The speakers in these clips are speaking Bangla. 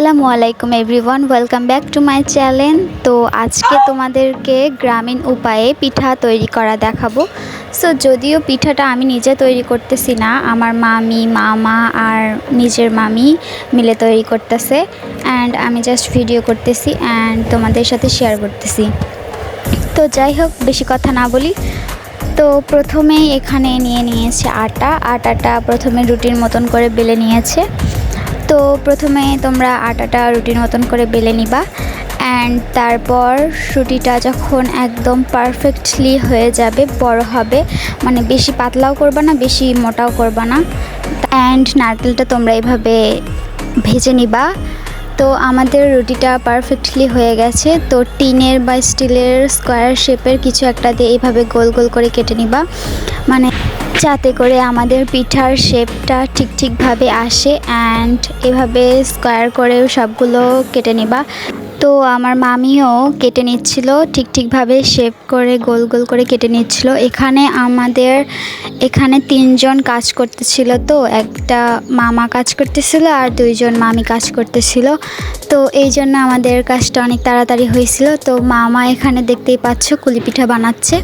আসসালামু আলাইকুম everyone, welcome back to my channel. তো আজকে তোমাদেরকে গ্রামীণ উপায়ে পিঠা তৈরি করা দেখাবো। সো যদিও পিঠাটা আমি নিজে তৈরি করতেছি না, আমার মামি, মামা আর নিজের মামি মিলে তৈরি করতেছে। অ্যান্ড আমি জাস্ট ভিডিও করতেছি অ্যান্ড তোমাদের সাথে শেয়ার করতেছি। তো যাই হোক, বেশি কথা না বলি। তো প্রথমেই এখানে নিয়েছে আটাটা প্রথমে রুটির মতন করে বেলে নিয়েছে। তো প্রথমে তোমরা আটাটা রুটির মতন করে বেলে নিবা অ্যান্ড তারপর রুটিটা যখন একদম পারফেক্টলি হয়ে যাবে, বড় হবে, মানে বেশি পাতলাও করবা না, বেশি মোটাও করবা না। অ্যান্ড নারকেলটা তোমরা এভাবে ভেজে নিবা। তো আমাদের রুটিটা পারফেক্টলি হয়ে গেছে। তো টিনের বা স্টিলের স্কোয়ার শেপের কিছু একটা দিয়ে এইভাবে গোল গোল করে কেটে নিবা, মানে যাতে করে আমাদের পিঠার শেপটা ঠিকভাবে আসে। অ্যান্ড এভাবে স্কোয়ার করে সবগুলো কেটে নিবা। তো আমার মামিও কেটে নিচ্ছিল, ঠিকভাবে শেপ করে গোল গোল করে কেটে নিচ্ছিল। এখানে তিনজন কাজ করতেছিল। তো একটা মামা কাজ করতেছিল আর দুইজন মামি কাজ করতেছিল। তো এই জন্য আমাদের কাজটা অনেক তাড়াতাড়ি হয়েছিল। তো মামা এখানে দেখতেই পাচ্ছ কুলি পিঠা বানাচ্ছে,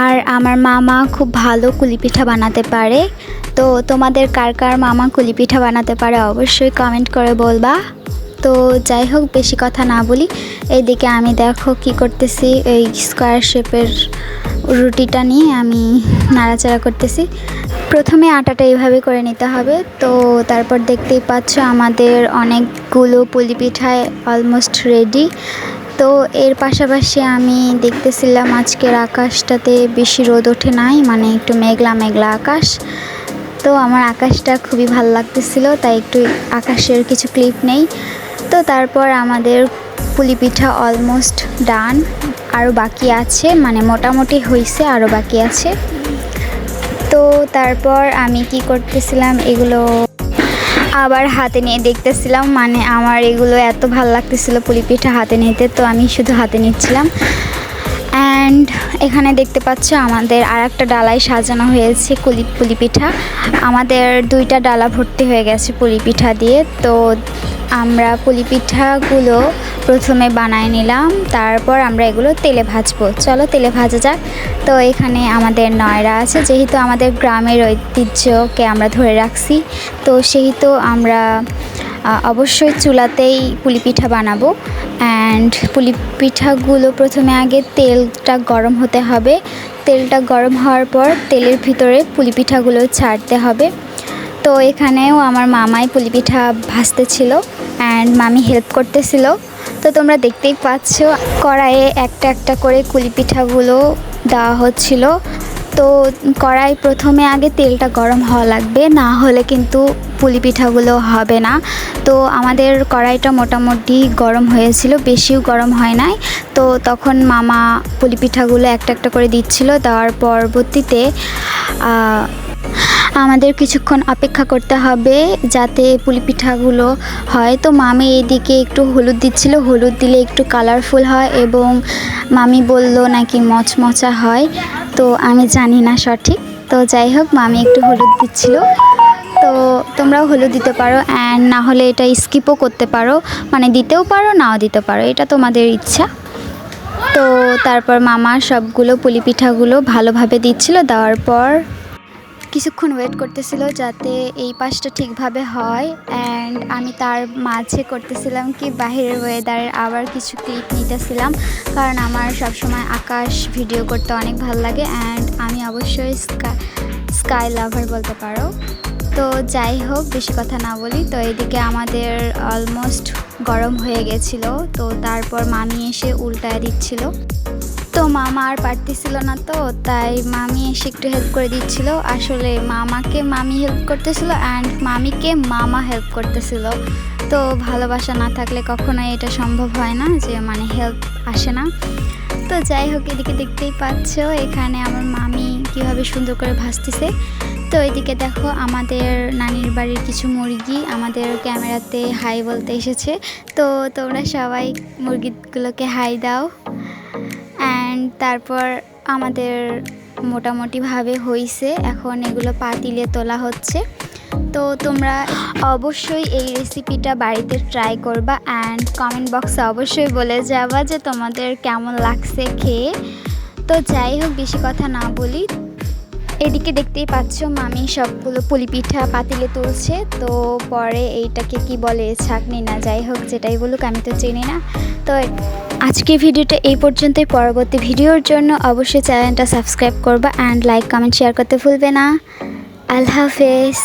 আর আমার মামা খুব ভালো কুলি পিঠা বানাতে পারে। তো তোমাদের কার মামা কুলি পিঠা বানাতে পারে অবশ্যই কমেন্ট করে বলবা। তো যাই হোক, বেশি কথা না বলি, এইদিকে আমি দেখো কি করতেছি, এই স্কোয়ার শেপের রুটিটা নিয়ে আমি নাড়াচাড়া করতেছি। প্রথমে আটাটা এইভাবে করে নিতে হবে। তো তারপর দেখতেই পাচ্ছ আমাদের অনেকগুলো পুলি পিঠায় অলমোস্ট রেডি। তো এর পাশাপাশি আমি দেখতেছিলাম আজকের আকাশটাতে বেশি রোদ ওঠে নাই, মানে একটু মেঘলা মেঘলা আকাশ। তো আমার আকাশটা খুবই ভালো লাগতেছিল, তাই একটু আকাশের কিছু ক্লিপ নেই। তো তারপর আমাদের পুলি পিঠা অলমোস্ট ডান, আরও বাকি আছে, মানে মোটামুটি হয়েছে, আরও বাকি আছে। তো তারপর আমি কি করতেছিলাম, এগুলো আবার হাতে নিয়ে দেখতেছিলাম, মানে আমার এগুলো এত ভালো লাগতেছিল পুলি পিঠা হাতে নিতে, তো আমি শুধু হাতে নিচ্ছিলাম। অ্যান্ড এখানে দেখতে পাচ্ছ আমাদের আর একটা ডালায় সাজানো হয়েছে পুলি পিঠা। আমাদের দুইটা ডালা ভর্তি হয়ে গেছে পুলি পিঠা দিয়ে। তো আমরা পুলি পিঠাগুলো প্রথমে বানায় নিলাম, তারপর আমরা এগুলো তেলে ভাজবো। চলো তেলে ভাজা যাক। তো এখানে আমাদের নয়রা আছে, যেহেতু আমাদের গ্রামের ঐতিহ্যকে আমরা ধরে রাখছি, তো সেহেতু আমরা অবশ্যই চুলাতেই পুলি পিঠা বানাবো। অ্যান্ড পুলি পিঠাগুলো প্রথমে আগে তেলটা গরম হতে হবে। তেলটা গরম হওয়ার পর তেলের ভিতরে পুলি পিঠাগুলো ছাড়তে হবে। তো এখানেও আমার মামাই পুলি পিঠা ভাজতেছিল অ্যান্ড মামি হেল্প করতেছিল। তো তোমরা দেখতেই পাচ্ছ কড়াইয়ে একটা একটা করে কুলি পিঠাগুলো দেওয়া হচ্ছিল। তো কড়াই প্রথমে আগে তেলটা গরম হওয়া লাগবে, না হলে কিন্তু পুলি পিঠাগুলো হবে না। তো আমাদের কড়াইটা মোটামুটি গরম হয়েছিল, বেশিও গরম হয় নাই। তো তখন মামা পুলি পিঠাগুলো একটা একটা করে দিচ্ছিল। দেওয়ার পরবর্তীতে আমাদের কিছুক্ষণ অপেক্ষা করতে হবে যাতে পুলি পিঠাগুলো হয়। তো মামি এদিকে একটু হলুদ দিচ্ছিল, হলুদ দিলে একটু কালারফুল হয় এবং মামি বলল নাকি মচমচা হয়। তো আমি জানি না সঠিক, তো যাই হোক মামি একটু হলুদ দিচ্ছিল। তো তোমরাও হলুদ দিতে পারো অ্যান্ড না হলে এটা স্কিপও করতে পারো, মানে দিতেও পারো নাও দিতে পারো, এটা তোমাদের ইচ্ছা। তো তারপর মামা সবগুলো পুলি পিঠাগুলো ভালোভাবে দিচ্ছিল। দেওয়ার পর কিছুক্ষণ ওয়েট করতেছিল যাতে এই পাশটা ঠিকভাবে হয়। অ্যান্ড আমি তার মাঝে করতেছিলাম কি বাহিরের ওয়েদারের আবার কিছু ক্লিপ নিতেছিলাম, কারণ আমার সবসময় আকাশ ভিডিও করতে অনেক ভালো লাগে অ্যান্ড আমি অবশ্যই স্কাই লাভার বলতে পারো। তো যাই হোক, বেশি কথা না বলি। তো এদিকে আমাদের অলমোস্ট গরম হয়ে গেছিলো। তো তারপর মামি এসে উল্টায় দিচ্ছিল। তো মামা আর পারতেছিল না, তো তাই মামি এসে একটু হেল্প করে দিচ্ছিল। আসলে মামাকে মামি হেল্প করতেছিল অ্যান্ড মামিকে মামা হেল্প করতেছিল। তো ভালোবাসা না থাকলে কখনোই এটা সম্ভব হয় না, যে মানে হেল্প আসে না। তো যাই হোক, এদিকে দেখতেই পাচ্ছ এখানে আমার মামি কীভাবে সুন্দর করে ভাজতেছে। তো এদিকে দেখো আমাদের নানির বাড়ির কিছু মুরগি আমাদের ক্যামেরাতে হাই বলতে এসেছে। তো তোমরা সবাই মুরগিগুলোকে হাই দাও। অ্যান্ড তারপর আমাদের মোটামুটিভাবে হয়েছে, এখন এগুলো পাতিলে তোলা হচ্ছে। তো তোমরা অবশ্যই এই রেসিপিটা বাড়িতে ট্রাই করবা অ্যান্ড কমেন্ট বক্সে অবশ্যই বলে যাবা যে তোমাদের কেমন লাগছে খেয়ে। তো যাই হোক, বেশি কথা না বলি, এদিকে দেখতেই পাচ্ছ মামি সবগুলো পুলি পিঠা পাতিলে তুলছে। তো পরে এইটাকে কি বলে, ছাঁকনি না যাই হোক যেটাই বলুক, আমি তো চিনি না। তো আজকের ভিডিওটা এই পর্যন্তই। পরবর্তী ভিডিওর জন্য অবশ্যই চ্যানেলটা সাবস্ক্রাইব করবা অ্যান্ড লাইক কমেন্ট শেয়ার করতে ভুলবে না। আল্লাহ হাফেজ।